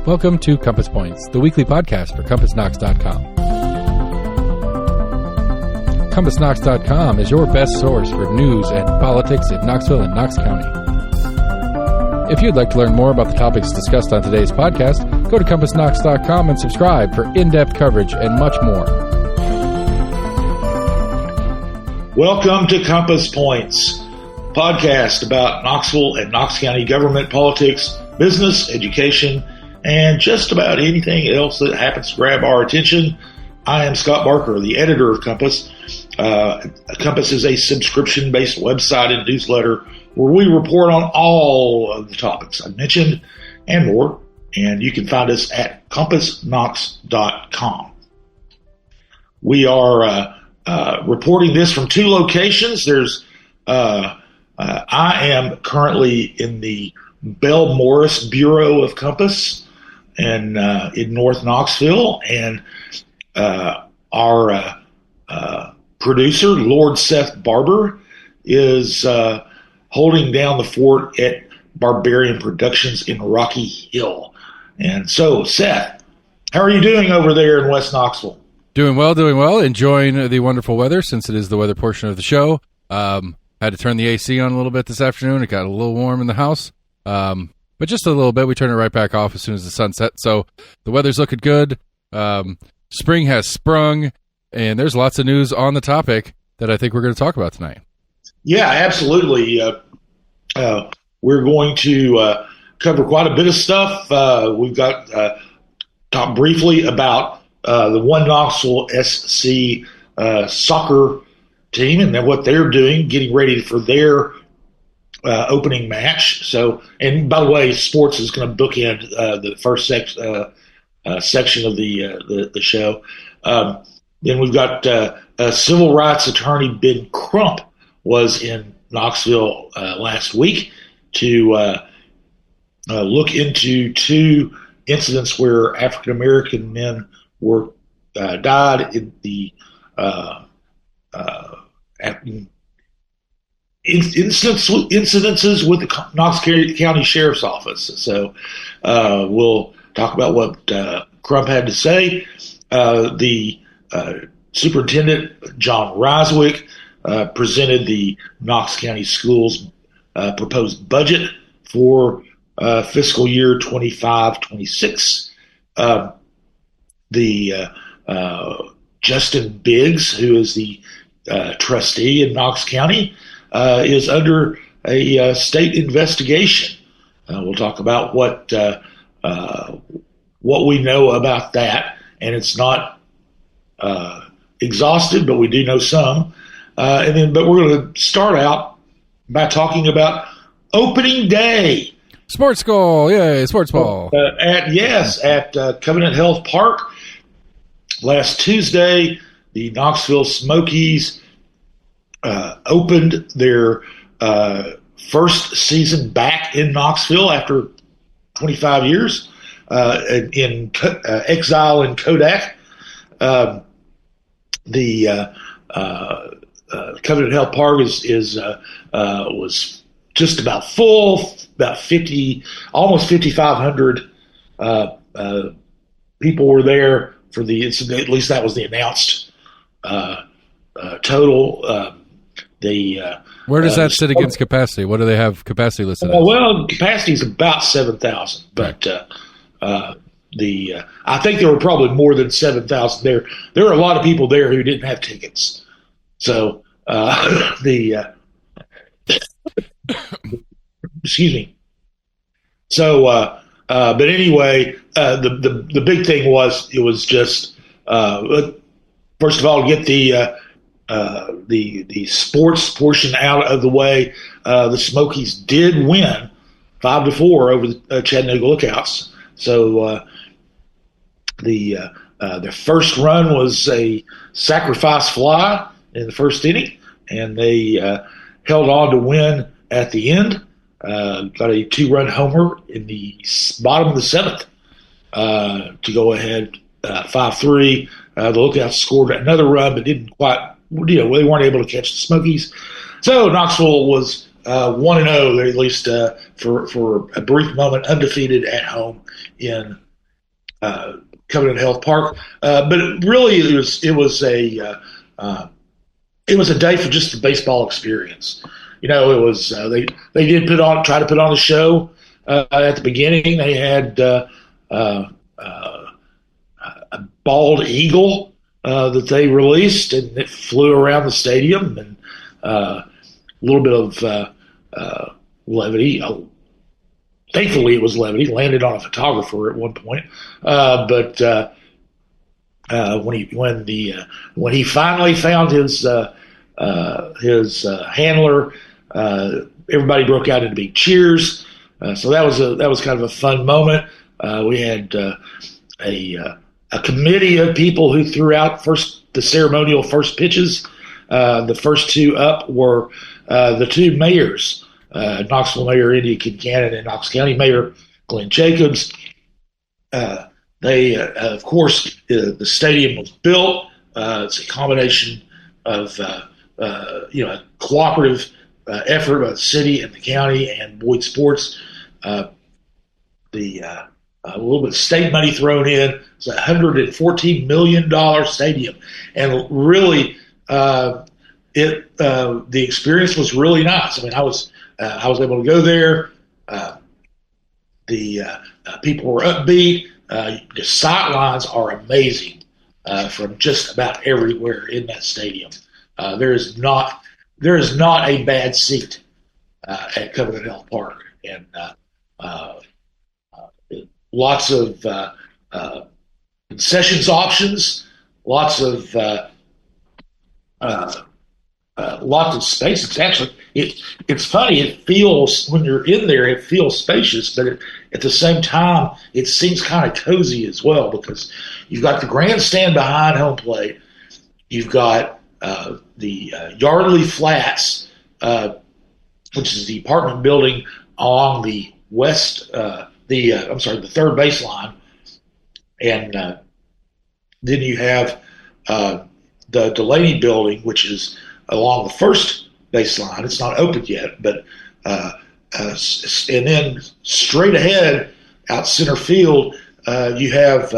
Welcome to Compass Points, the weekly podcast for CompassKnox.com. CompassKnox.com is your best source for news and politics in Knoxville and Knox County. If you'd like to learn more about the topics discussed on today's podcast, go to CompassKnox.com and subscribe for in-depth coverage and much more. Welcome to Compass Points, podcast about Knoxville and Knox County government, politics, business, education, and just about anything else that happens to grab our attention. I am Scott Barker, the editor of Compass. Compass is a subscription-based website and newsletter where we report on all of the topics I mentioned and more. And you can find us at CompassKnox.com. We are reporting this from two locations. I am currently in the Bell Morris Bureau of Compass and in North Knoxville, and our producer, Lord Seth Barber, is holding down the fort at Barbarian Productions in Rocky Hill. And so, Seth, how are you doing over there in West Knoxville? Doing well. Enjoying the wonderful weather since it is the weather portion of the show. Had to turn the AC on a little bit this afternoon. It got a little warm in the house, but just a little bit. We turn it right back off as soon as the sun sets. So the weather's looking good. Spring has sprung, and there's lots of news on the topic that I think we're going to talk about tonight. Yeah, absolutely. We're going to cover quite a bit of stuff. We've got talk briefly about the One Knoxville SC soccer team and then what they're doing, getting ready for their opening match. So, and by the way, sports is going to bookend the first section of the show. Then we've got civil rights attorney Ben Crump was in Knoxville last week to look into two incidents where African American men were died in the incidences with the Knox County Sheriff's Office. So we'll talk about what Crump had to say. The Superintendent John Riswick presented the Knox County Schools proposed budget for fiscal year 25-26. Justin Biggs, who is the trustee in Knox County, is under a state investigation. We'll talk about what we know about that, and it's not exhaustive, but we do know some. But we're going to start out by talking about opening day. Sports goal, yay! Sports ball. At Covenant Health Park last Tuesday, the Knoxville Smokies opened their first season back in Knoxville after 25 years in exile in Kodak. The Covenant Health Park was just about full, about almost 5,500 people were there for the incident. At least that was the announced total. Where does that sit against capacity? What do they have capacity listed as? Well, capacity is about 7,000, but I think there were probably more than 7,000 there. There were a lot of people there who didn't have tickets. So excuse me. So, but anyway, the big thing was it was just first of all get the sports portion out of the way. The Smokies did win 5-4 over the Chattanooga Lookouts. So their first run was a sacrifice fly in the first inning, and they held on to win at the end. Got a 2-run homer in the bottom of the 7th to go ahead 5-3. The Lookouts scored another run, but didn't quite. They weren't able to catch the Smokies. So Knoxville was 1-0, at least for a brief moment, undefeated at home in Covenant Health Park. But really, it was a day for just the baseball experience. It was they did try to put on a show at the beginning. They had a bald eagle that they released, and it flew around the stadium, and a little bit of levity. Thankfully, it was levity. Landed on a photographer at one point, but when he finally found his handler, everybody broke out into big cheers. So that was kind of a fun moment. We had a committee of people who threw out the ceremonial first pitches. The first two up were the two mayors. Knoxville Mayor India Kincannon and Knox County Mayor Glenn Jacobs. Of course, the stadium was built. It's a combination of a cooperative effort by the city and the county and Boyd Sports. A little bit of state money thrown in. It's a $114 million stadium, and really, the experience was really nice. I mean, I was able to go there. The people were upbeat. The sight lines are amazing from just about everywhere in that stadium. There is not a bad seat at Covenant Health Park, and lots of concessions options, lots of space. It's actually it's funny. It feels, when you're in there, it feels spacious, but at the same time, it seems kind of cozy as well, because you've got the grandstand behind home plate. You've got the Yardley Flats, which is the apartment building along the west, the third baseline, and then you have the Delaney building, which is along the first baseline. It's not open yet, but and then straight ahead out center field, you have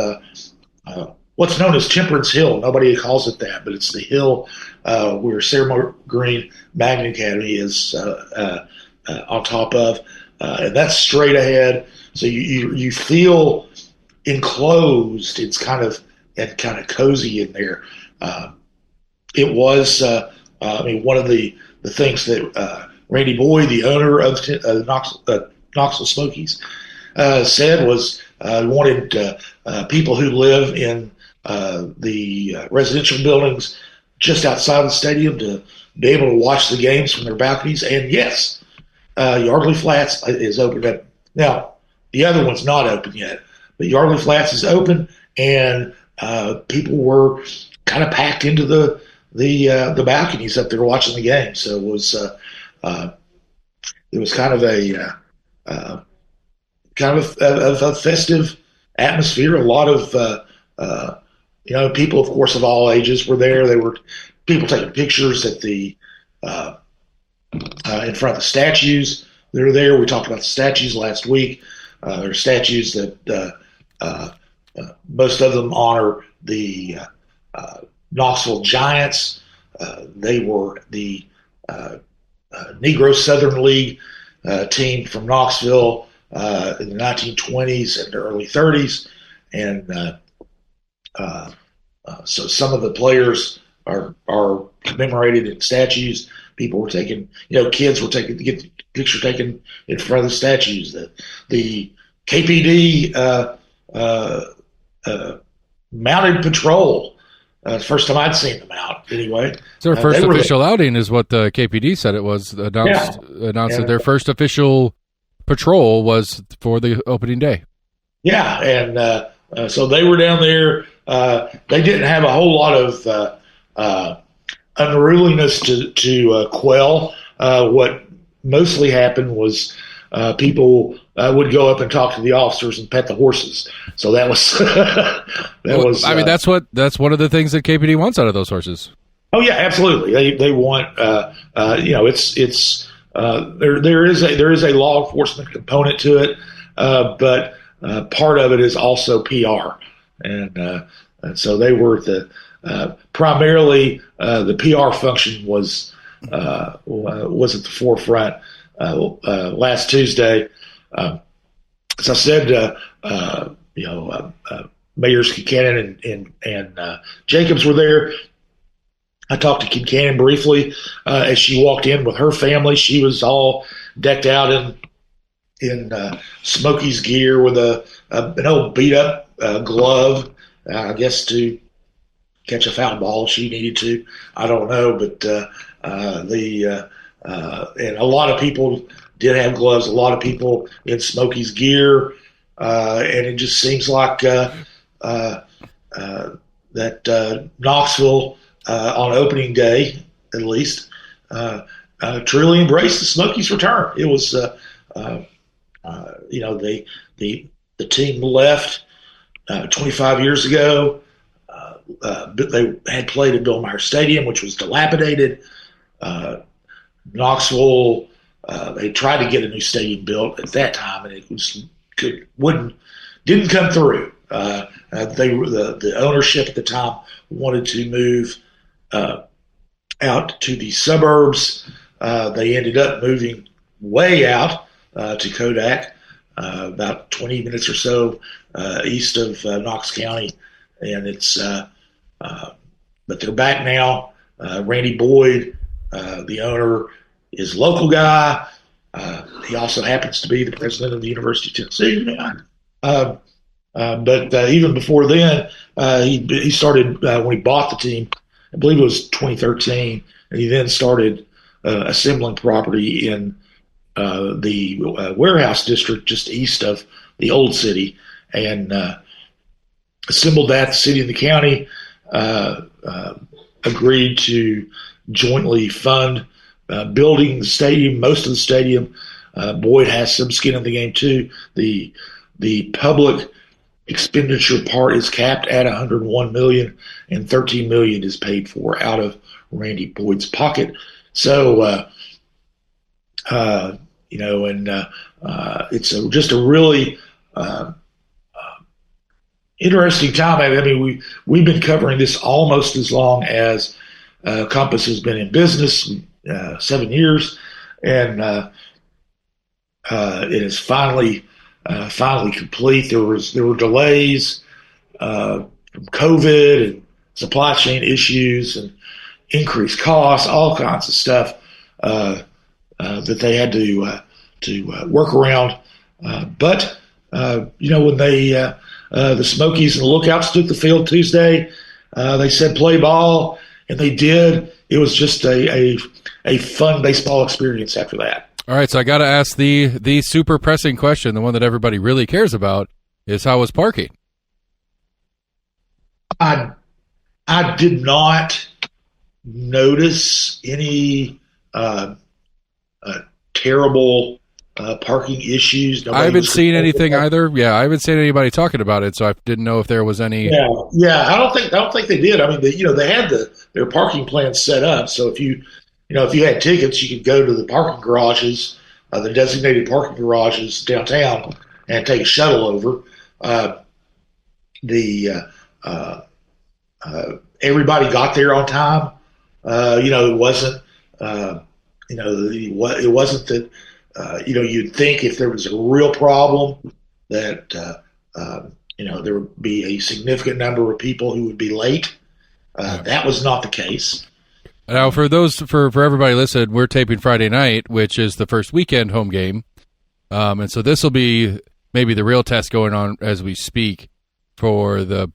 what's known as Temperance Hill. Nobody calls it that, but it's the hill where Sarah Green Magnet Academy is on top of, and that's straight ahead. So you feel enclosed. It's kind of cozy in there. It was. One of the things that Randy Boyd, the owner of Knoxville Smokies, said was wanted people who live in the residential buildings just outside the stadium to be able to watch the games from their balconies. And yes, Yardley Flats is open up. Now, the other one's not open yet, but Yardley Flats is open, and people were kind of packed into the balconies up there watching the game. So it was kind of a festive atmosphere. A lot of people, of course, of all ages were there. There were people taking pictures at the in front of the statues that are there. We talked about the statues last week. There are statues that most of them honor the Knoxville Giants. They were the Negro Southern League team from Knoxville in the 1920s and the early 30s, and so some of the players are commemorated in statues. People were taking, kids were taking to get the picture taken in front of the statues. The KPD mounted patrol. First time I'd seen them out, anyway. It's their first official outing, is what the KPD said it was. Announced that their first official patrol was for the opening day. Yeah, and so they were down there. They didn't have a whole lot of unruliness to quell. What mostly happened was people would go up and talk to the officers and pet the horses. So that was that's one of the things that KPD wants out of those horses. Oh yeah, absolutely. They want there is a law enforcement component to it, but part of it is also PR, and so they were primarily the PR function was at the forefront last Tuesday. As I said, Mayors Kincannon and Jacobs were there. I talked to Kincannon briefly as she walked in with her family. She was all decked out in Smokies gear with an old beat up glove, I guess to catch a foul ball if she needed to. I don't know, but and a lot of people did have gloves. A lot of people in Smokies gear, and it just seems like that Knoxville on opening day, at least, truly embraced the Smokies return. It was, the team left 25 years ago. But they had played at Bill Meyer Stadium, which was dilapidated. Knoxville, they tried to get a new stadium built at that time, and it didn't come through. The ownership at the time wanted to move out to the suburbs. They ended up moving way out to Kodak, about 20 minutes or so east of Knox County, and but they're back now. Randy Boyd, the owner, is a local guy. He also happens to be the president of the University of Tennessee. But even before then, he started when he bought the team. I believe it was 2013, and he then started assembling property in the warehouse district just east of the old city, and assembled that. The city and the county agreed to jointly fund building the stadium, most of the stadium. Boyd has some skin in the game too. The public expenditure part is capped at $101 million, and $13 million is paid for out of Randy Boyd's pocket. So, it's just a really interesting time. I mean, we've been covering this almost as long as Compass has been in business, 7 years, and it is finally complete. There were delays from COVID and supply chain issues and increased costs, all kinds of stuff that they had to work around. But when they the Smokies and the Lookouts took the field Tuesday, they said play ball, and they did. It was just a fun baseball experience after that. All right, so I got to ask the super pressing question, the one that everybody really cares about, is how was parking? I did not notice any terrible parking issues. I haven't seen anything either. Yeah, I haven't seen anybody talking about it, so I didn't know if there was any. Yeah. I don't think they did. I mean, they had their parking plans set up, so if you had tickets, you could go to the parking garages, the designated parking garages downtown, and take a shuttle over. Everybody got there on time. It wasn't. It wasn't that. You'd think if there was a real problem that there would be a significant number of people who would be late. That was not the case. Now, for everybody listening, we're taping Friday night, which is the first weekend home game, and so this will be maybe the real test going on as we speak for the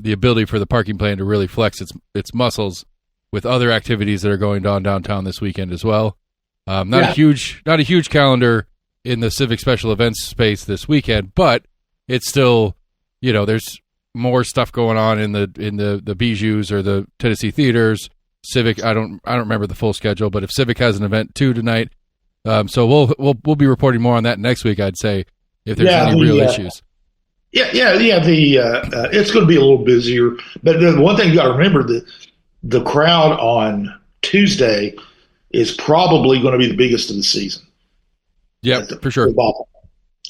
ability for the parking plan to really flex its muscles with other activities that are going on downtown this weekend as well. Not a huge calendar in the Civic Special Events space this weekend, but it's still, there's more stuff going on in the Bijoux or the Tennessee Theaters. Civic, I don't remember the full schedule, but if Civic has an event too tonight, so we'll be reporting more on that next week. I'd say if there's any real issues. It's going to be a little busier, but the one thing you got to remember, the crowd on Tuesday is probably going to be the biggest of the season. Yeah, for sure.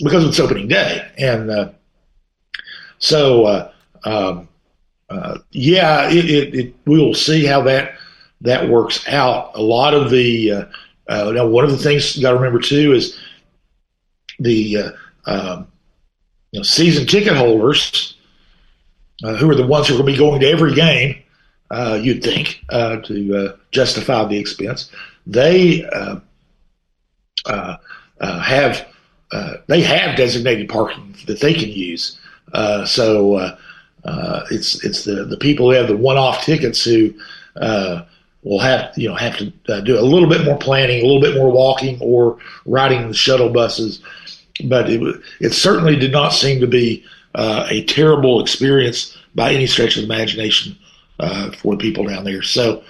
because it's opening day. And we will see how that works out. A lot of the now one of the things you got to remember too is the season ticket holders, who are the ones who are going to be going to every game, you'd think, to justify the expense. They have designated parking that they can use. So it's the people who have the one-off tickets who will have to do a little bit more planning, a little bit more walking, or riding the shuttle buses. But it certainly did not seem to be a terrible experience by any stretch of the imagination for the people down there. So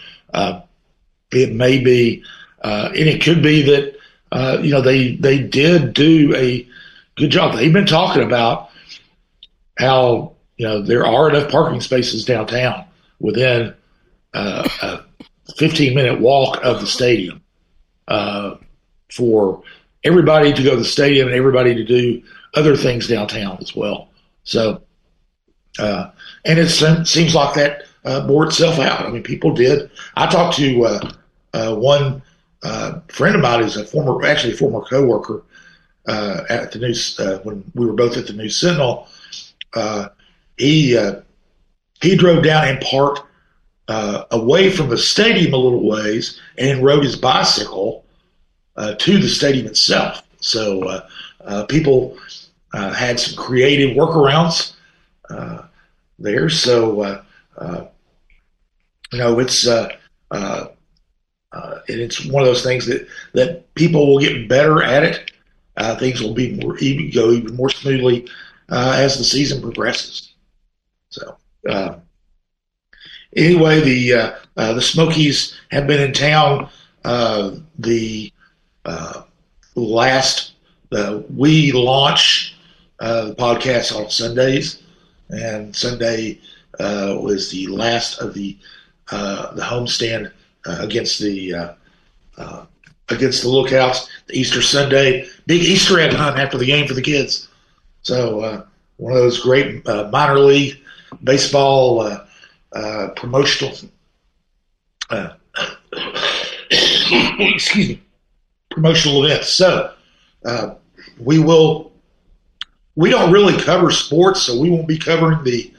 it may be, and it could be that they did do a good job. They've been talking about how there are enough parking spaces downtown within a 15-minute walk of the stadium for everybody to go to the stadium and everybody to do other things downtown as well. So, and it seems like that bore itself out. I mean, people did. I talked to one friend of mine who's a former coworker at the News when we were both at the News Sentinel. He drove down and parked away from the stadium a little ways and rode his bicycle to the stadium itself. So people had some creative workarounds there. So it's one of those things that people will get better at it. Things will go even more smoothly as the season progresses. So anyway, the Smokies have been in town. We launch the podcast on Sundays, and Sunday was the last of the homestand against the Lookouts. The Easter Sunday, big Easter egg hunt after the game for the kids. So one of those great minor league baseball promotional promotional events. So we don't really cover sports, so we won't be covering the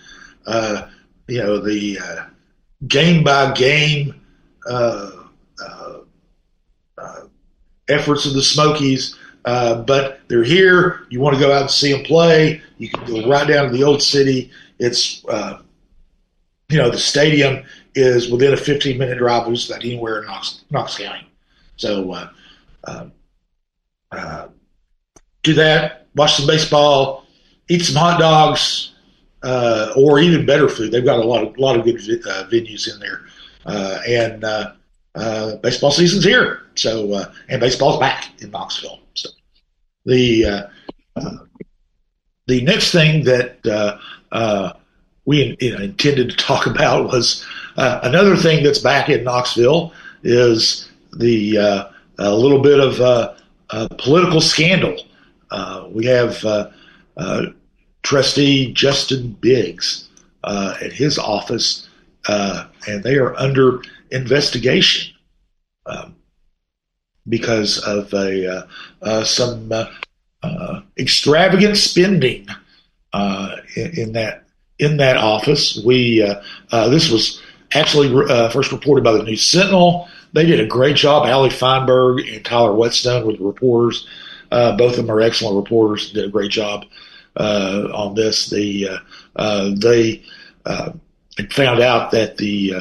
game by game efforts of the Smokies, but they're here. You want to go out and see them play, you can go right down to the old city. It's the stadium is within a 15-minute drive of just about anywhere in Knox County. So do that, watch some baseball, eat some hot dogs, or even better food. They've got a lot of good venues in there, and baseball season's here. So and baseball's back in Knoxville. So the next thing that we intended to talk about was another thing that's back in Knoxville is the a little bit of political scandal. We have Trustee Justin Biggs at his office, and they are under investigation because of some extravagant spending in that office. This was actually first reported by the News Sentinel. They did a great job. Allie Feinberg and Tyler Whetstone were the reporters. Both of them are excellent reporters. Did a great job on this. They found out that the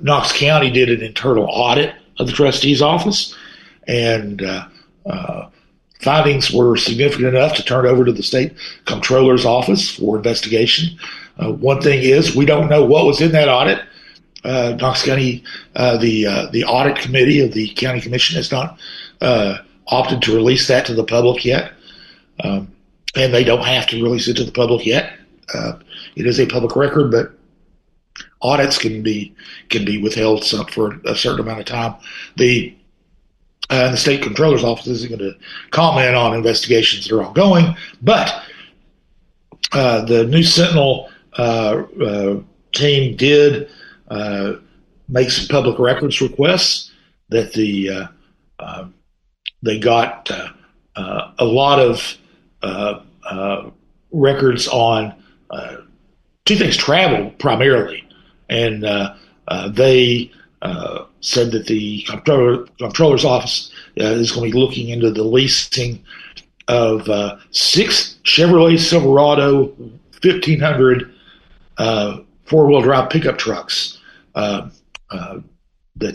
Knox County did an internal audit of the trustee's office, and findings were significant enough to turn over to the state comptroller's office for investigation. One thing is, we don't know what was in that audit. Knox County, the audit committee of the county commission has not opted to release that to the public yet, and they don't have to release it to the public yet. It is a public record, but audits can be withheld for a certain amount of time. The And the state controller's office isn't going to comment on investigations that are ongoing, but the News Sentinel team did make some public records requests that they got a lot of records on two things: travel primarily, and they said that the comptroller's office is going to be looking into the leasing of 6 Chevrolet Silverado 1500 four-wheel drive pickup trucks that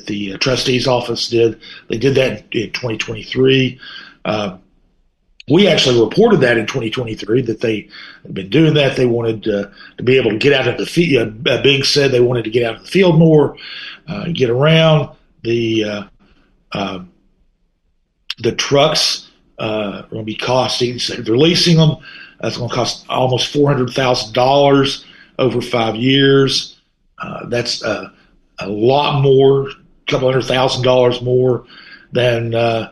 the trustee's office did. They did that in 2023. We actually reported that in 2023 that they had been doing that. They wanted to be able to get out of the field. Big said they wanted to get out of the field more, get around. The trucks are going to be costing, so they're leasing them. That's going to cost almost $400,000 over 5 years. That's a lot more, a couple $100,000 more than the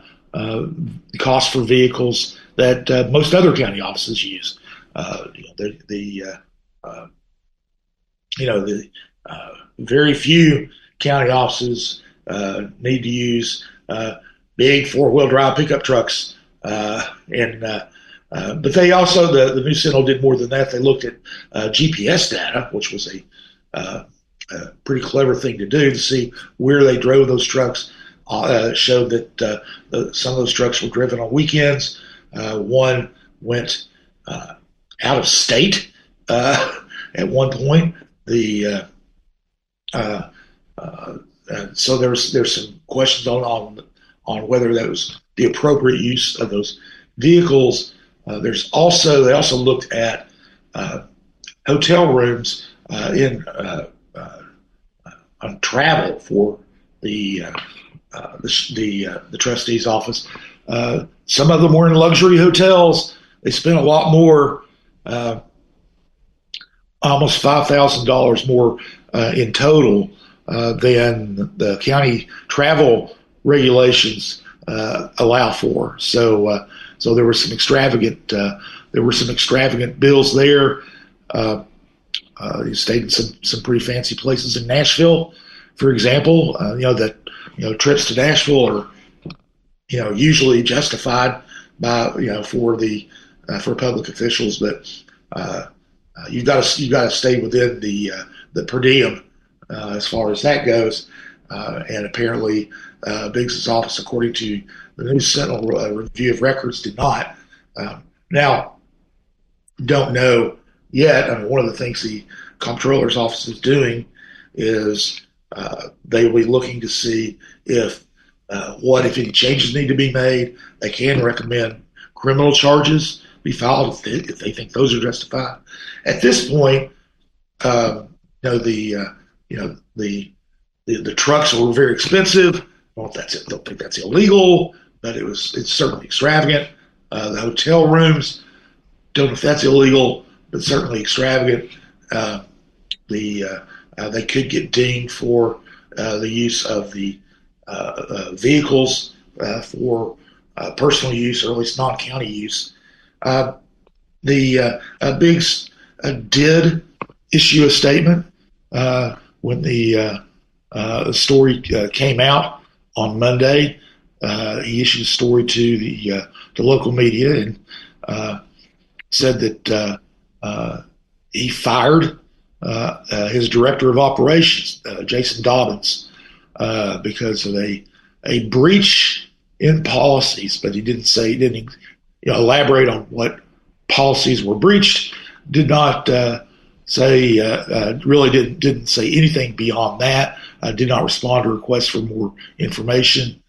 cost for vehicles that most other county offices use. Very few county offices need to use big 4-wheel drive pickup trucks, but they also the News Sentinel did more than that. They looked at GPS data, which was a pretty clever thing to do to see where they drove those trucks. Showed that some of those trucks were driven on weekends. One went out of state at one point. So there's some questions on whether that was the appropriate use of those vehicles. They also looked at hotel rooms on travel for the trustee's office. Some of them were in luxury hotels. They spent a lot more, almost $5,000 more in total than the county travel regulations allow for. So there were some extravagant bills there. You stayed in some pretty fancy places in Nashville, for example. Trips to Nashville are usually justified by for public officials, but you've got to stay within the per diem as far as that goes. And apparently, Biggs' office, according to the News Sentinel review of records, did not. Now, don't know yet. I mean, one of the things the comptroller's office is doing is they will be looking to see if any changes need to be made. They can recommend criminal charges be filed if they think those are justified. At this point, the trucks were very expensive. I don't think that's illegal, but it's certainly extravagant. The hotel rooms, don't know if that's illegal, but certainly extravagant. They could get dinged for the use of the vehicles for personal use, or at least non-county use. Biggs did issue a statement when the story came out on Monday. He issued a story to the local media and said that he fired his director of operations, Jason Dobbins, because of a breach in policies, but he didn't elaborate on what policies were breached. Did not say didn't say anything beyond that. Did not respond to requests for more information.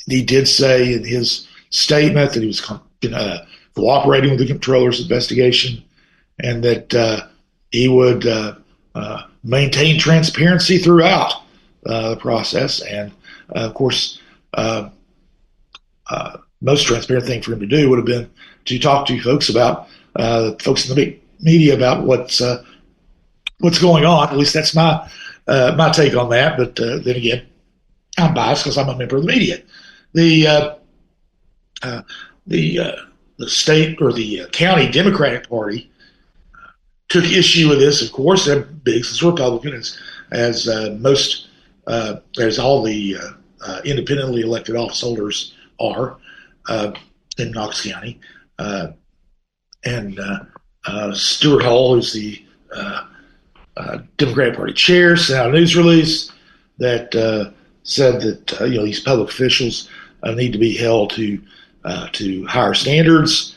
He did say in his statement that he was cooperating with the comptroller's investigation, and that he would maintain transparency throughout the process. And of course, most transparent thing for him to do would have been to talk to folks in the media about what's going on. At least that's my take on that. But then again, I'm biased because I'm a member of the media. The the state or the county Democratic Party took issue with this, of course. Biggs is a Republican, as most, as all the independently elected office holders are in Knox County. And Stuart Hall, who's the Democratic Party chair, sent out a news release that said that these public officials need to be held to higher standards,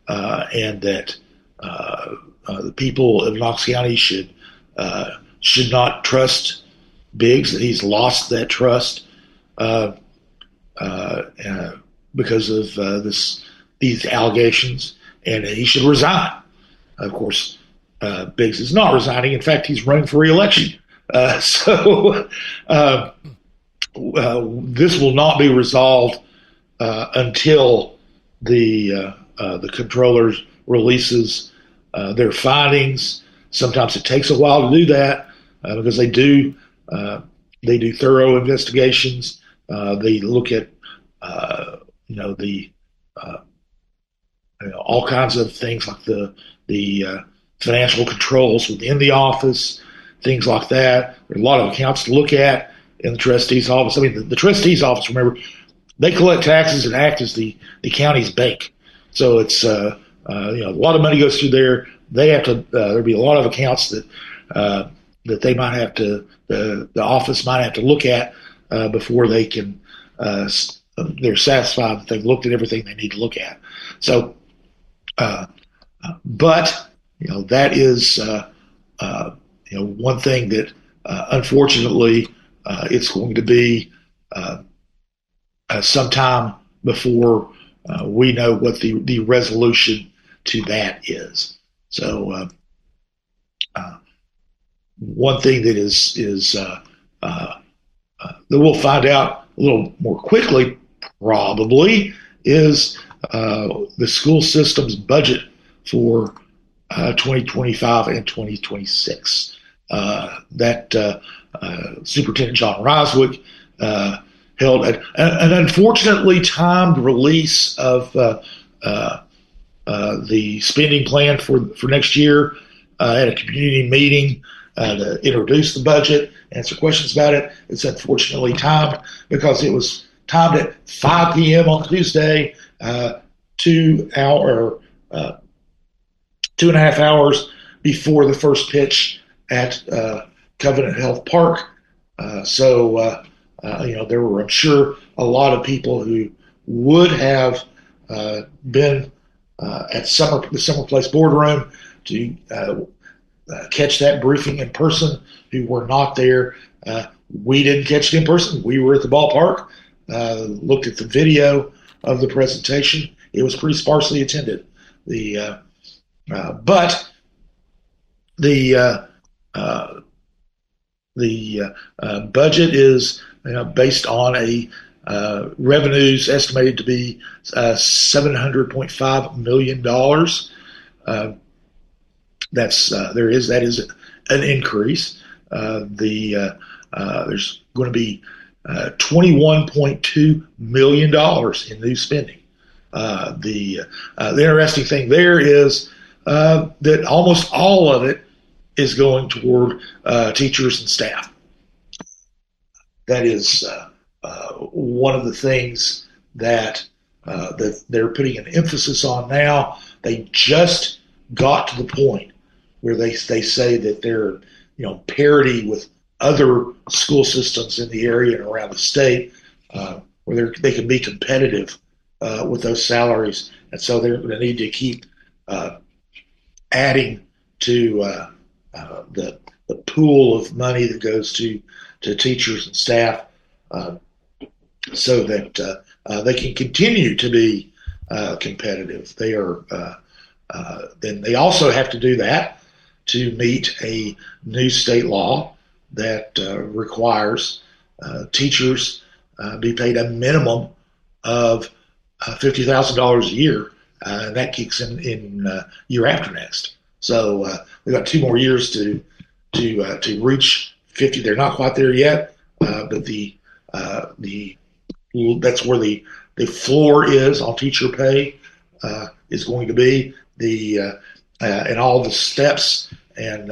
and that the people of Knox County should not trust Biggs. That he's lost that trust because of these allegations, and he should resign. Of course, Biggs is not resigning. In fact, he's running for re-election. So this will not be resolved until the controller releases their findings. Sometimes it takes a while to do that because they do thorough investigations. They look at all kinds of things like the financial controls within the office, things like that. There are a lot of accounts to look at in the trustee's office. I mean, the trustee's office, remember, they collect taxes and act as the county's bank. So it's a lot of money goes through there. They have to. There'll be a lot of accounts that they might have to. The office might have to look at before they can. They're satisfied that they've looked at everything they need to look at. So, but that is one thing that unfortunately it's going to be sometime before we know what the resolution to that is. So one thing that is that we'll find out a little more quickly probably is the school system's budget for 2025 and 2026. That Superintendent John Roswick held an unfortunately timed release of the spending plan for next year at a community meeting to introduce the budget, answer questions about it. It's unfortunately timed because it was timed at 5 p.m. on Tuesday, 2.5 hours before the first pitch at Covenant Health Park. So there were, I'm sure, a lot of people who would have been at the Summer Place boardroom to catch that briefing in person who were not there. We didn't catch it in person. We were at the ballpark, looked at the video of the presentation. It was pretty sparsely attended. But the budget is based on a revenues estimated to be $700.5 million. That is an increase. There's going to be $21.2 million in new spending. The interesting thing there is that almost all of it is going toward teachers and staff. That is one of the things that they're putting an emphasis on now. They just got to the point where they say that they're parity with other school systems in the area and around the state, where they can be competitive with those salaries, and so they're going to need to keep adding to the pool of money that goes to teachers and staff, so that they can continue to be competitive. They are. Then they also have to do that to meet a new state law that requires teachers be paid a minimum of $50,000 a year, and that kicks in year after next. So we've got 2 more years to reach 50. They're not quite there yet, but the that's where the floor is on teacher pay is going to be and all the steps and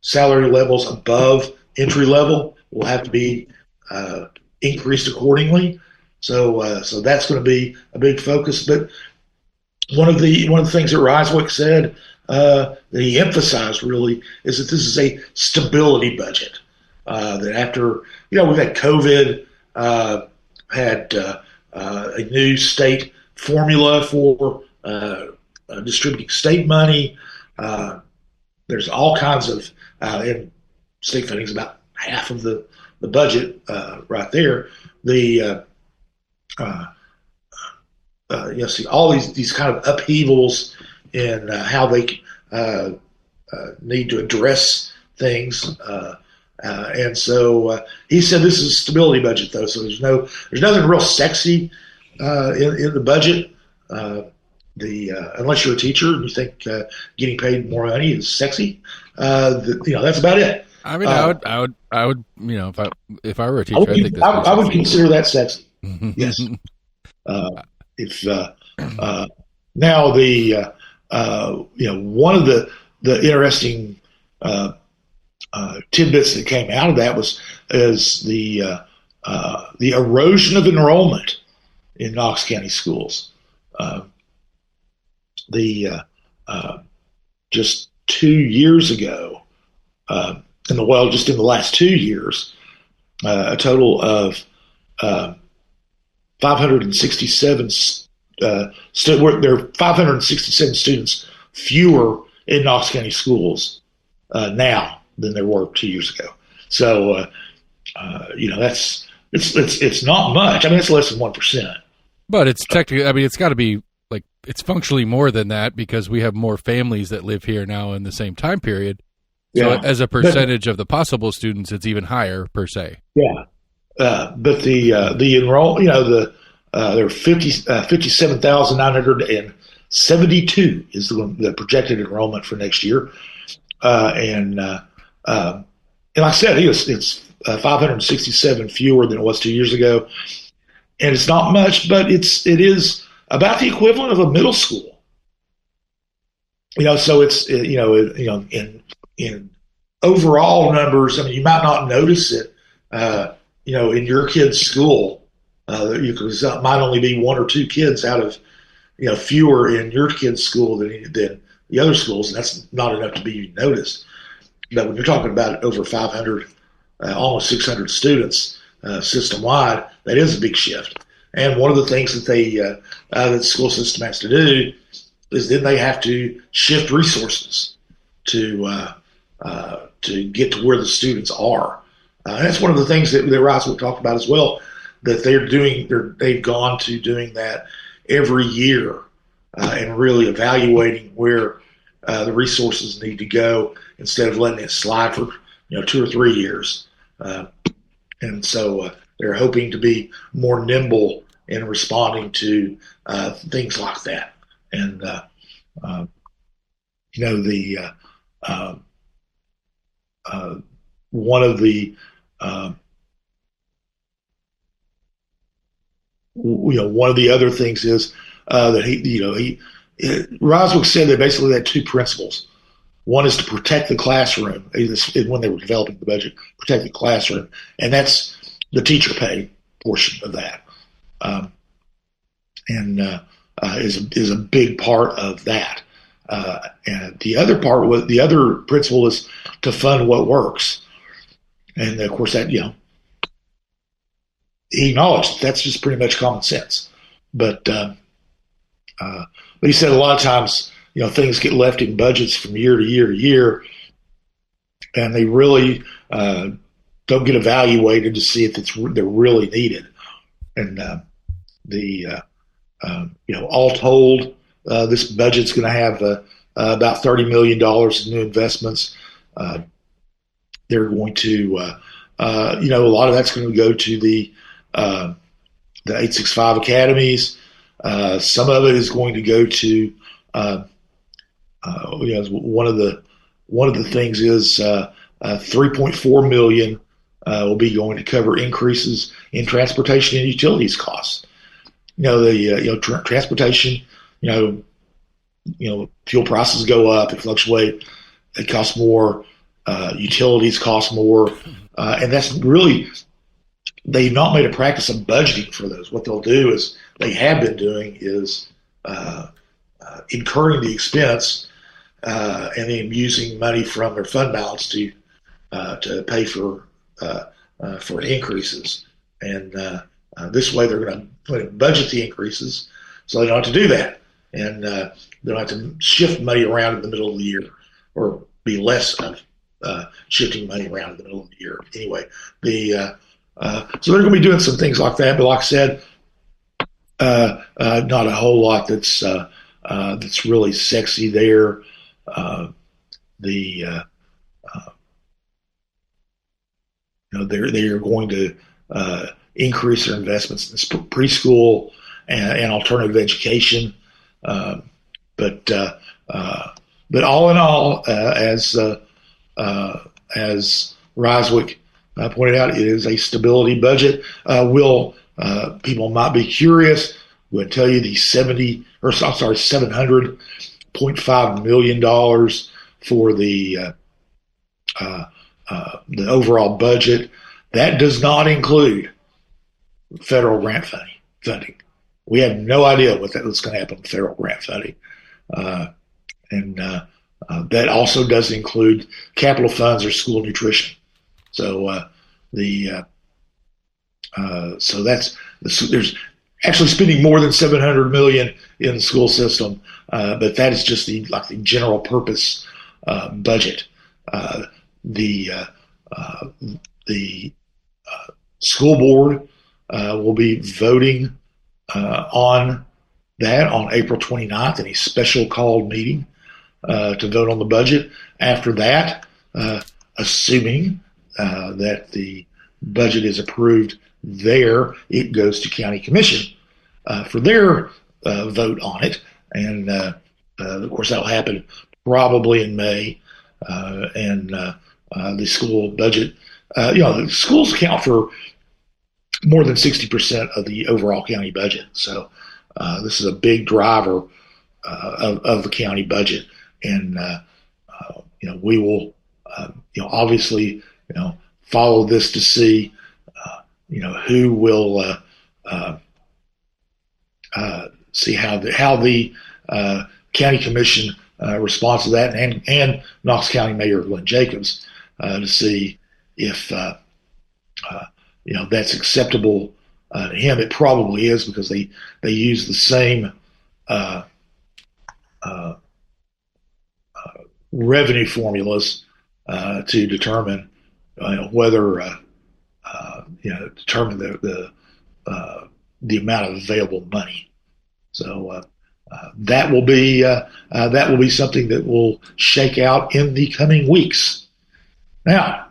salary levels above entry level will have to be increased accordingly. So that's going to be a big focus. But one of the things that Roswick said that he emphasized really is that this is a stability budget. That after we've had COVID, had a new state formula for distributing state money. There's all kinds of and state funding is about half of the budget right there. The see all these kind of upheavals in how they need to address things, and so he said this is a stability budget though. So there's nothing real sexy in the budget. Unless you're a teacher and you think getting paid more money is sexy, that's about it. I mean, I would, if I were a teacher, I would consider that sexy. Yes. If now one of the interesting tidbits that came out of that is the erosion of enrollment in Knox County schools. Just 2 years ago, just in the last 2 years, a total of 567 there are 567 students fewer in Knox County schools now than there were 2 years ago. So that's it's not much. I mean, it's less than 1%. But it's technically. I mean, it's got to be like it's functionally more than that because we have more families that live here now in the same time period. So as a percentage of the possible students, it's even higher per se. Yeah. But the enroll, there are 57,972 is the projected enrollment for next year, and like I said, it's 567 fewer than it was 2 years ago, and it's not much, but it is about the equivalent of a middle school. So it's in overall numbers. I mean, you might not notice it. In your kid's school, because it might only be one or two kids out of, fewer in your kid's school than the other schools, and that's not enough to be noticed. But when you're talking about over 500, almost 600 students system-wide, that is a big shift. And one of the things that that the school system has to do is then they have to shift resources to get to where the students are. And that's one of the things that Rice will talk about as well, that they've gone to doing that every year and really evaluating where the resources need to go instead of letting it slide for 2 or 3 years. And so they're hoping to be more nimble in responding to things like that. And one of the one of the other things is that Roswick said that basically had two principles. One is to protect the classroom when they were developing the budget, protect the classroom, and that's the teacher pay portion of that, is a big part of that. And the other principle is to fund what works, and of course that he acknowledged that's just pretty much common sense. But he said a lot of times, things get left in budgets from year to year to year, and they really don't get evaluated to see if they're really needed. And all told, this budget's going to have about $30 million in new investments. They're going to, a lot of that's going to go to the 865 academies. Some of it is going to go to, one of the things is $3.4 million will be going to cover increases in transportation and utilities costs. Transportation, fuel prices go up, it fluctuate, it costs more, utilities cost more, and that's really, they've not made a practice of budgeting for those. What they'll do is, they have been doing is incurring the expense and then using money from their fund balance to pay for increases. And this way, they're going to budget the increases, so they don't have to do that, and they don't have to shift money around in the middle of the year, or be less of shifting money around in the middle of the year. Anyway, so they're going to be doing some things like that. But like I said, not a whole lot that's really sexy there. They are going to increase their investments in preschool and alternative education. But all in all, as Ryswick pointed out, it is a stability budget. People might be curious. I'm going to tell you the $700.5 million for the overall budget. That does not include federal grant funding. We have no idea what's going to happen with federal grant funding. And that also doesn't include capital funds or school nutrition. So so there's actually spending more than $700 million in the school system, but that is just the general purpose budget. The school board will be voting on that on April 29th in a special called meeting to vote on the budget. After that, assuming that the budget is approved there, it goes to county commission for their vote on it. And of course, that'll happen probably in May. And the school budget, the schools account for more than 60% of the overall county budget. So this is a big driver of the county budget. And, we will, obviously, follow this to see, who will see how the county commission responds to that, and Knox County Mayor Glenn Jacobs to see if that's acceptable to him. It probably is, because they use the same revenue formulas to determine whether determine the amount of available money. So that will be something that will shake out in the coming weeks. Now,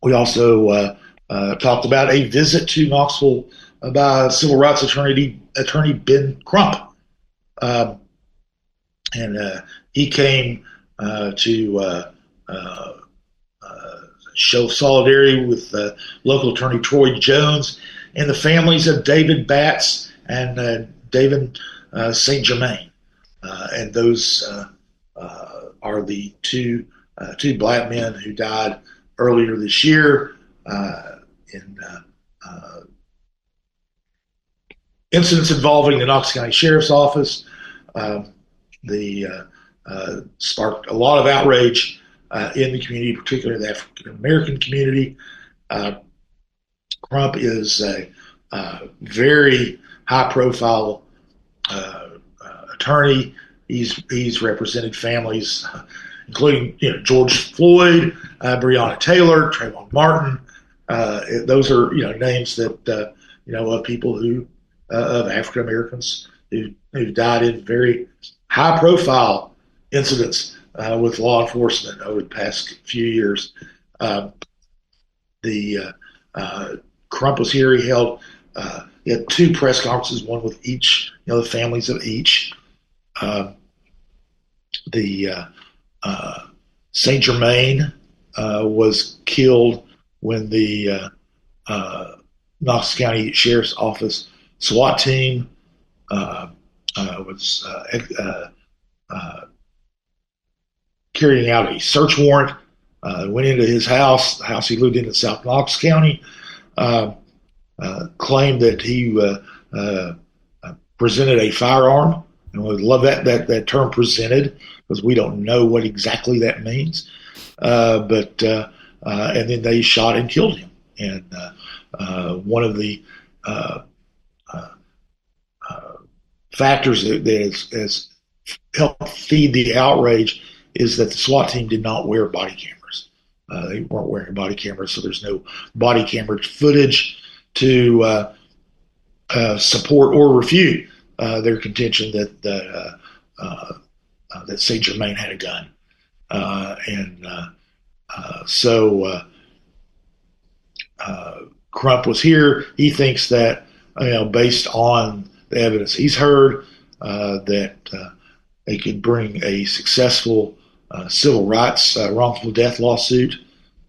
we also talked about a visit to Knoxville by civil rights attorney Ben Crump, and he came to show solidarity with local attorney Troy Jones and the families of David Batts and David St. Germain. And those are the two black men who died earlier this year in incidents involving the Knox County Sheriff's Office. Sparked a lot of outrage in the community, particularly the African American community. Crump is a very high-profile attorney. He's represented families, including George Floyd, Breonna Taylor, Trayvon Martin. Those are names that of people who of African Americans who died in very high-profile incidents with law enforcement over the past few years. Crump was here. He had two press conferences, one with each, the families of each. St. Germain was killed when the Knox County Sheriff's Office SWAT team was carrying out a search warrant. Went into his house, the house he lived in South Knox County, claimed that he presented a firearm. And we love that term presented, because we don't know what exactly that means. But and then they shot and killed him. And one of the factors that has helped feed the outrage is that the SWAT team did not wear body cameras. They weren't wearing body cameras, so there's no body camera footage to support or refute their contention that St. Germain had a gun. So Crump was here. He thinks that, based on the evidence he's heard, that they could bring a successful civil rights wrongful death lawsuit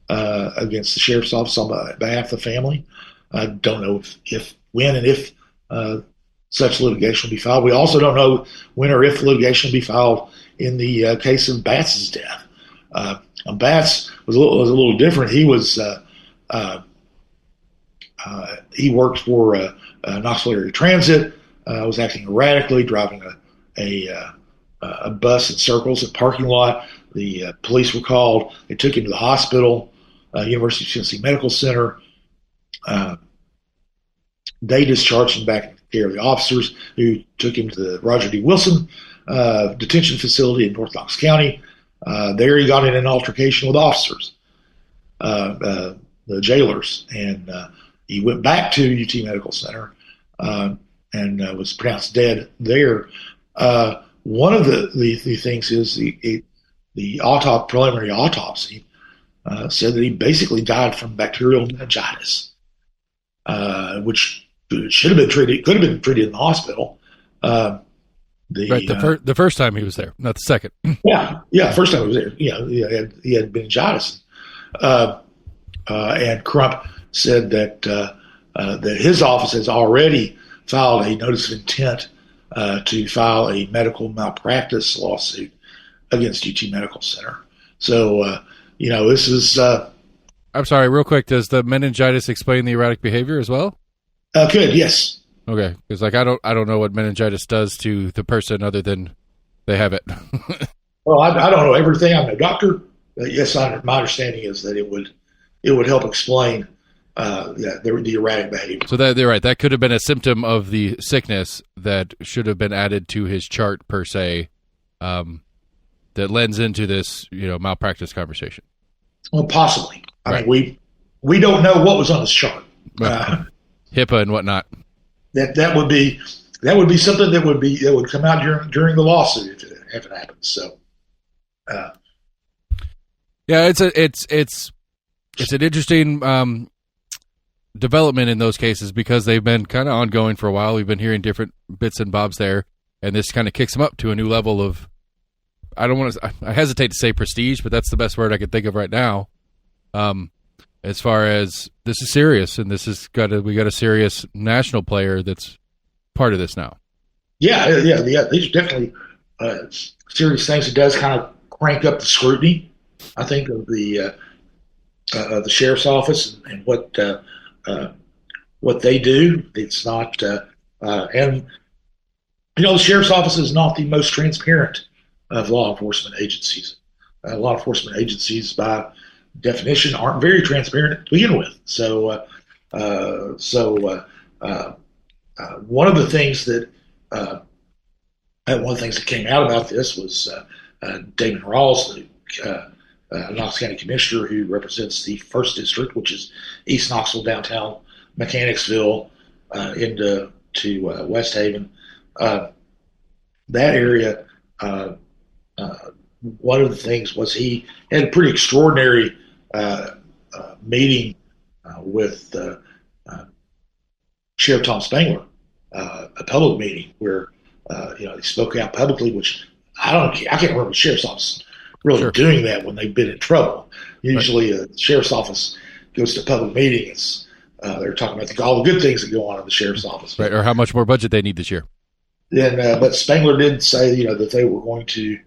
against the sheriff's office on behalf of the family. I don't know if when and if such litigation will be filed. We also don't know when or if litigation will be filed in the case of Batts' death. Batts was a little different. He was he worked for Knoxville Area Transit. Was acting erratically, driving a bus in circles in the parking lot. The police were called. They took him to the hospital, University of Tennessee Medical Center. They discharged him back in care of the officers, who took him to the Roger D. Wilson detention facility in North Knox County. There he got in an altercation with officers, the jailers, and he went back to UT Medical Center and was pronounced dead there. One of the things is the preliminary autopsy said that he basically died from bacterial meningitis, which should have been treated, could have been treated in the hospital. The first time he was there, not the second. Yeah, first time he was there. He had meningitis, and Crump said that that his office has already filed a notice of intent to file a medical malpractice lawsuit against UT Medical Center. So, this is. I'm sorry, real quick. Does the meningitis explain the erratic behavior as well? Could, yes. Okay, because I don't know what meningitis does to the person other than they have it. Well, I don't know everything. I'm no doctor. Yes, my understanding is that it would help explain the erratic behavior. So they're right. That could have been a symptom of the sickness that should have been added to his chart per se. That lends into this, malpractice conversation. Well, possibly. I mean, we don't know what was on his chart. HIPAA and whatnot. That would be something that would come out during the lawsuit if it happens. So, yeah, it's an interesting development in those cases, because they've been kind of ongoing for a while. We've been hearing different bits and bobs there, and this kind of kicks them up to a new level of. I hesitate to say prestige, but that's the best word I could think of right now. As far as this is serious, and we got a serious national player that's part of this now. Yeah. These are definitely serious things. It does kind of crank up the scrutiny, I think, of the sheriff's office and what they do. It's not, and the sheriff's office is not the most transparent of law enforcement agencies. Law enforcement agencies, by definition, aren't very transparent to begin with. So one of the things that came out about this was Damon Rawls, the Knox County Commissioner who represents the 1st District, which is East Knoxville, downtown Mechanicsville, into West Haven. That area. One of the things was he had a pretty extraordinary meeting with Sheriff Tom Spangler, a public meeting where he spoke out publicly, which I can't remember the sheriff's office really doing that when they've been in trouble. Usually, the sheriff's office goes to a public meeting, they're talking about all the good things that go on in the sheriff's office. Right, or how much more budget they need this year. Then, but Spangler did say, that they were going to,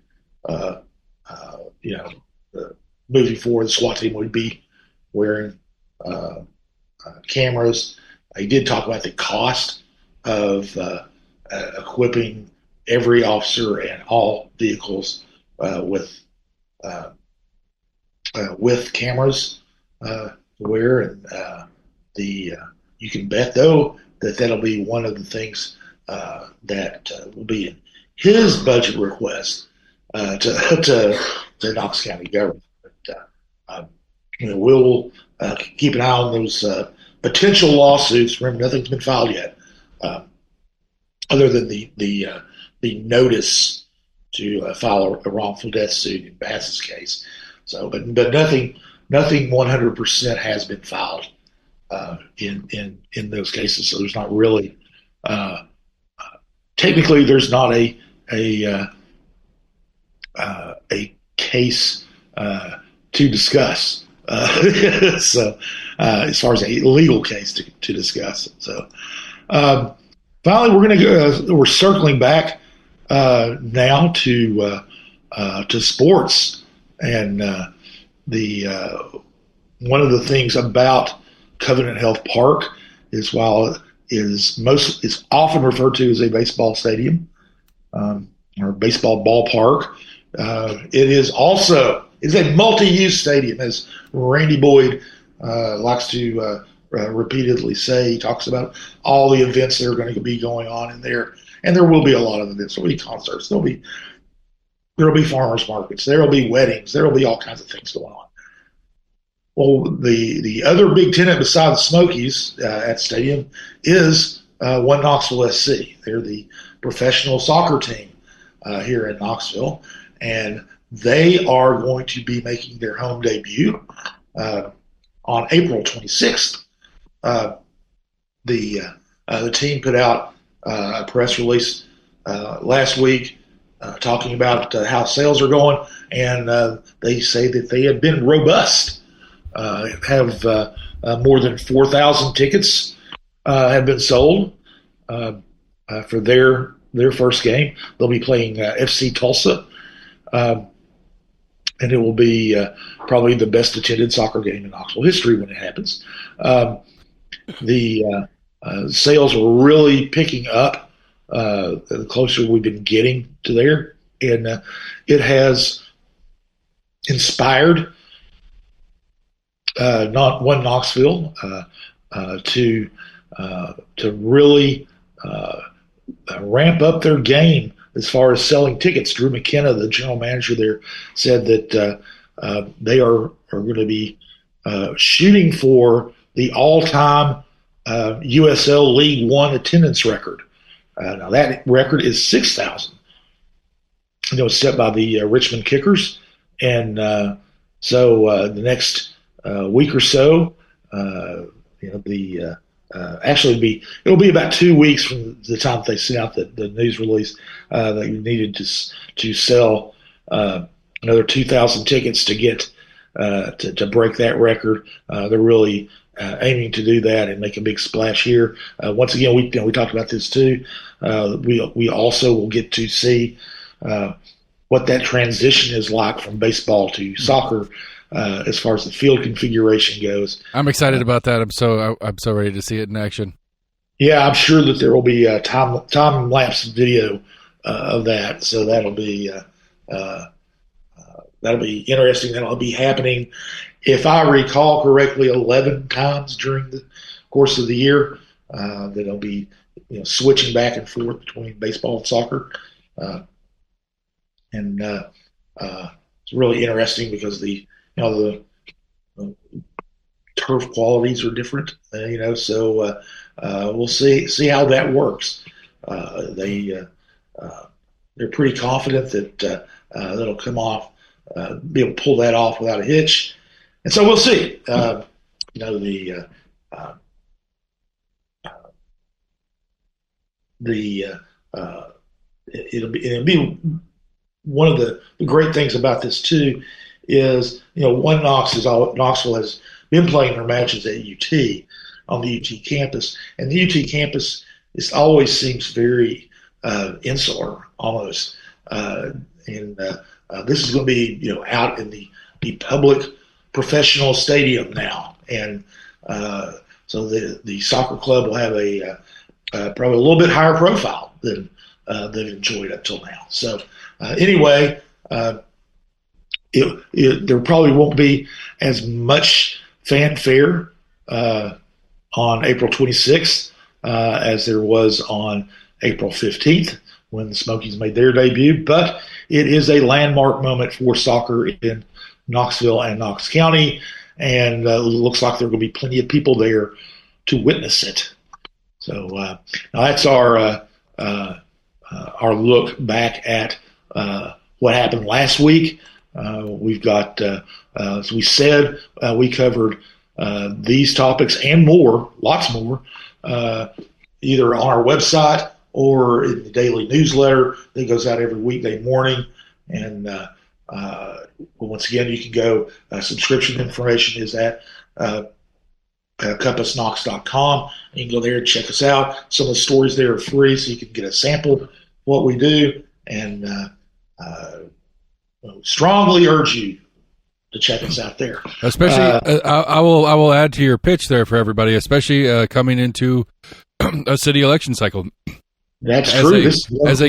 moving forward, the SWAT team would be wearing cameras. He did talk about the cost of equipping every officer and all vehicles with cameras to wear, and you can bet though that'll be one of the things that will be in his budget request to Knox County government. But, we'll keep an eye on those potential lawsuits. Remember, nothing's been filed yet, other than the notice to file a wrongful death suit in Bass's case. So, but nothing 100% has been filed in those cases. So there's not really technically there's not a case to discuss. So as far as a legal case to discuss. So finally, we're circling back now to sports, and one of the things about Covenant Health Park is, while it's often referred to as a baseball stadium or baseball ballpark, it is a multi-use stadium, as Randy Boyd likes to repeatedly say. He talks about all the events that are going to be going on in there, and there will be a lot of events. There'll be concerts. There'll be farmers markets. There'll be weddings. There'll be all kinds of things going on. Well, the other big tenant beside the Smokies at the stadium is One Knoxville SC. They're the professional soccer team here in Knoxville, and they are going to be making their home debut on April 26th. The team put out a press release last week talking about how sales are going, and they say that they have been robust. Have more than 4,000 tickets have been sold for their first game. They'll be playing FC Tulsa, and it will be probably the best attended soccer game in Knoxville history when it happens. The sales are really picking up the closer we've been getting to there, and it has inspired not One Knoxville to really ramp up their game as far as selling tickets. Drew McKenna, the general manager there, said that they are going to be shooting for the all-time USL League One attendance record. Now that record is 6,000. It was set by the Richmond Kickers, and so the next week or so, it'll be about 2 weeks from the time that they sent out the news release. They needed to sell another 2,000 tickets to get to break that record. They're really aiming to do that and make a big splash here. Once again, we talked about this too. We also will get to see what that transition is like from baseball to soccer. As far as the field configuration goes, I'm excited about that. I'm so ready to see it in action. Yeah, I'm sure that there will be a time lapse video of that, so that'll be interesting. That'll be happening, if I recall correctly, 11 times during the course of the year. That'll be switching back and forth between baseball and soccer, and it's really interesting because the turf qualities are different, so we'll see how that works. They're pretty confident that that'll come off, be able to pull that off without a hitch, and so we'll see. It'll be one of the great things about this too is, One Knoxville has been playing their matches at UT on the UT campus, and the UT campus always seems very insular almost, and this is going to be out in the public professional stadium now, and so the soccer club will have a probably a little bit higher profile than they've enjoyed up till now. So anyway, there probably won't be as much fanfare on April 26th as there was on April 15th when the Smokies made their debut, but it is a landmark moment for soccer in Knoxville and Knox County, and it looks like there are going to be plenty of people there to witness it. So now that's our look back at what happened last week. We've got, as we said, we covered these topics and more, lots more, either on our website or in the daily newsletter that goes out every weekday morning. And once again, you can go, subscription information is at CompassKnox.com. You can go there and check us out. Some of the stories there are free, so you can get a sample of what we do. And strongly urge you to check us out there. Especially, I will add to your pitch there for everybody, especially coming into a city election cycle. That's true. As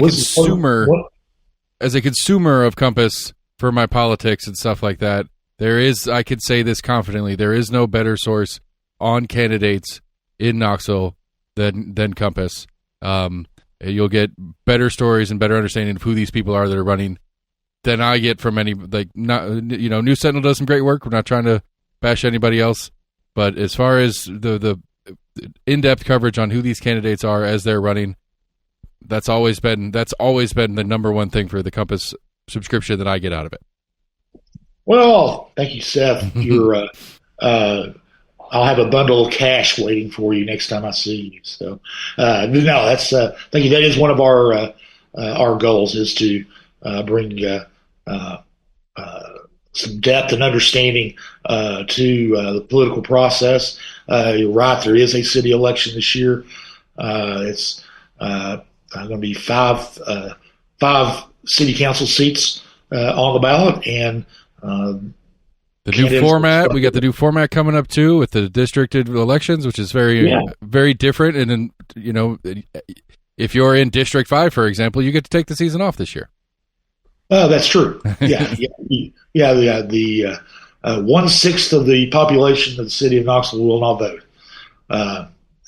a consumer of Compass for my politics and stuff like that, I could say this confidently, there is no better source on candidates in Knoxville than Compass. You'll get better stories and better understanding of who these people are that are running than I get from any, News Sentinel does some great work. We're not trying to bash anybody else, but as far as the in-depth coverage on who these candidates are as they're running, that's always been the number one thing for the Compass subscription that I get out of it. Well, thank you, Seth. You're I'll have a bundle of cash waiting for you next time I see you. So thank you. That is one of our goals, is to bring some depth and understanding to the political process. You're right, there is a city election this year. It's going to be five city council seats on the ballot, and the new format. We got the new format coming up too with the districted elections, which is very different. And then if you're in District 5, for example, you get to take the season off this year. That's true. Yeah. The 1/6 of the population of the city of Knoxville will not vote,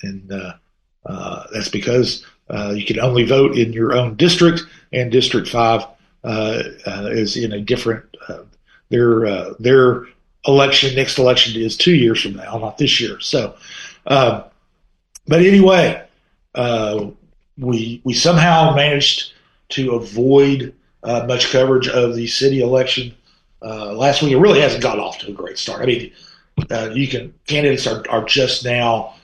and that's because you can only vote in your own district, and District 5 is in a different. Their next election is 2 years from now, not this year. So, but anyway, we somehow managed to avoid much coverage of the city election last week. It really hasn't got off to a great start. I mean, candidates are just now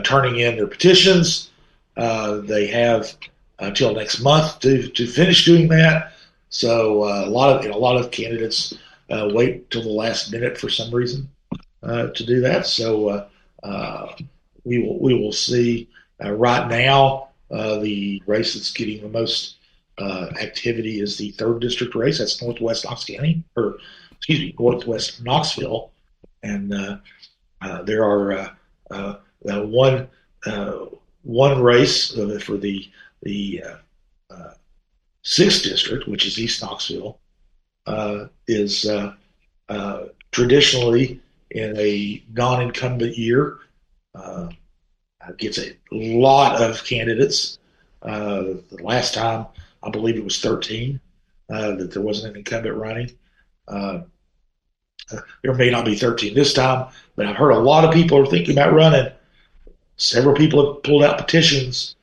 turning in their petitions. They have until next month to finish doing that. So a lot of candidates wait till the last minute for some reason to do that. So we will see. Right now, the race that's getting the most activity is the 3rd district race. That's Northwest Knoxville, and there are one race for the 6th district, which is East Knoxville, is traditionally in a non-incumbent year. Gets a lot of candidates. The last time, I believe it was 13 that there wasn't an incumbent running. There may not be 13 this time, but I've heard a lot of people are thinking about running. Several people have pulled out petitions.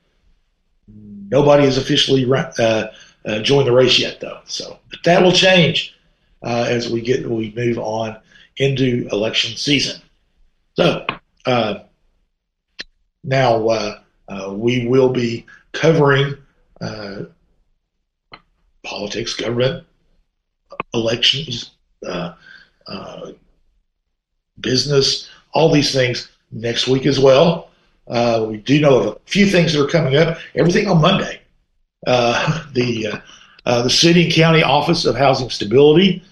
Nobody has officially joined the race yet, though. So, but that will change as we move on into election season. So now we will be covering politics, government, elections, business, all these things next week as well. We do know of a few things that are coming up. Everything on Monday. The City and County Office of Housing Stability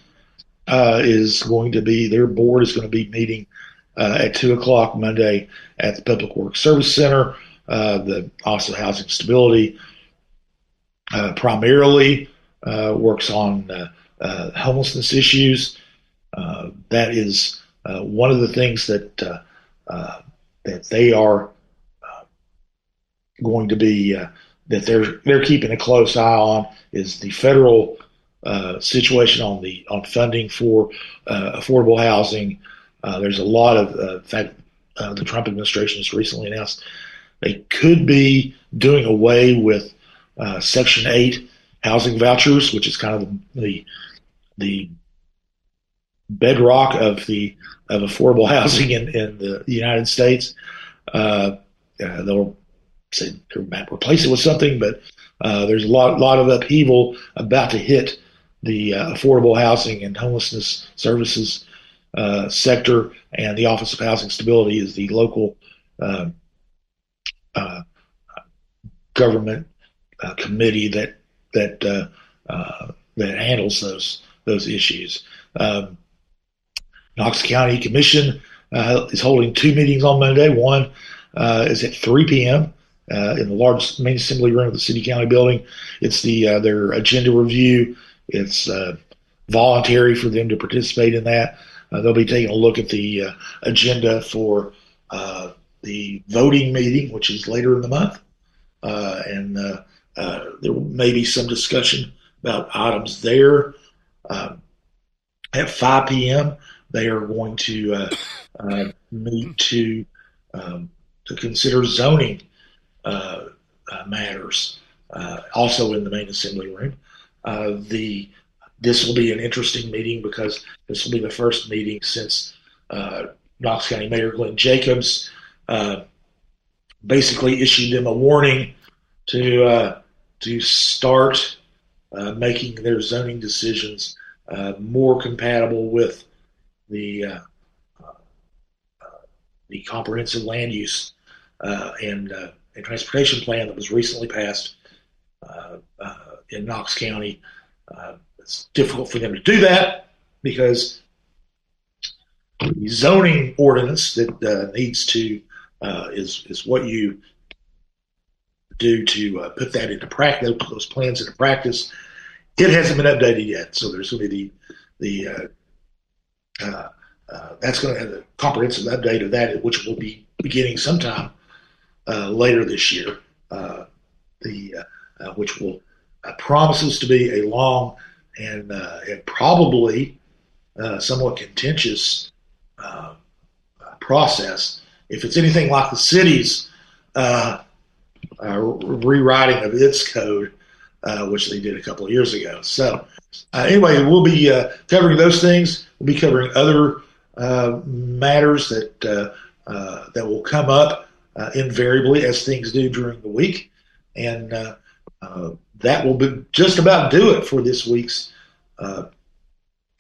is going to be, their board is going to be meeting at 2:00 Monday at the Public Works Service Center. The Office of Housing Stability primarily works on homelessness issues. That is one of the things that they are going to be that they're keeping a close eye on is the federal situation on funding for affordable housing. There's a lot of in fact, the Trump administration has recently announced they could be doing away with Section 8 housing vouchers, which is kind of the bedrock of affordable housing in the United States. They'll say they might replace it with something, but there's a lot of upheaval about to hit the affordable housing and homelessness services sector, and the Office of Housing Stability is the local government committee that handles those issues. Knox County Commission is holding 2 meetings on Monday. One is at 3 p.m. In the large main assembly room of the City County building. It's their agenda review. It's voluntary for them to participate in that. They'll be taking a look at the agenda for the voting meeting, which is later in the month. And there may be some discussion about items there. At 5 p.m., they are going to meet to consider zoning matters, also in the main assembly room. This will be an interesting meeting because this will be the first meeting since Knox County Mayor Glenn Jacobs basically issued them a warning to start making their zoning decisions more compatible with the comprehensive land use and transportation plan that was recently passed in Knox County. It's difficult for them to do that because the zoning ordinance that needs to is what you do to put that into practice, put those plans into practice. It hasn't been updated yet, so there's going to be that's going to have a comprehensive update of that, which will be beginning sometime later this year. Which will promises to be a long and probably somewhat contentious process. If it's anything like the city's rewriting of its code, which they did a couple of years ago. So anyway, we'll be covering those things. We'll be covering other matters that will come up invariably as things do during the week. And that will be just about do it for this week's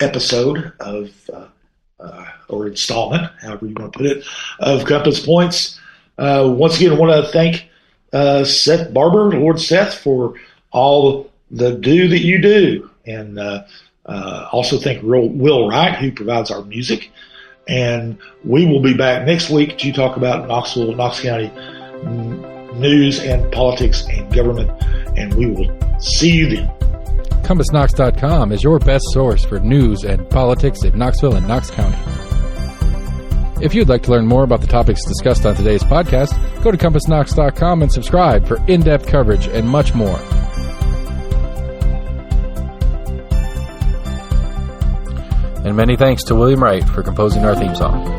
episode of or installment, however you want to put it, of Compass Points. Once again, I want to thank Seth Barber, Lord Seth, for all the do that you do, and also thank Will Wright, who provides our music. And we will be back next week to talk about Knoxville, Knox County news and politics and government, and we will see you then. CompassKnox.com is your best source for news and politics in Knoxville and Knox County. If you'd like to learn more about the topics discussed on today's podcast, go to CompassKnox.com and subscribe for in-depth coverage and much more. And many thanks to William Wright for composing our theme song.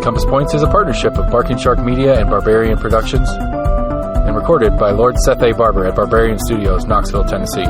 Compass Points is a partnership of Barking Shark Media and Barbarian Productions, and recorded by Lord Seth A. Barber at Barbarian Studios, Knoxville, Tennessee.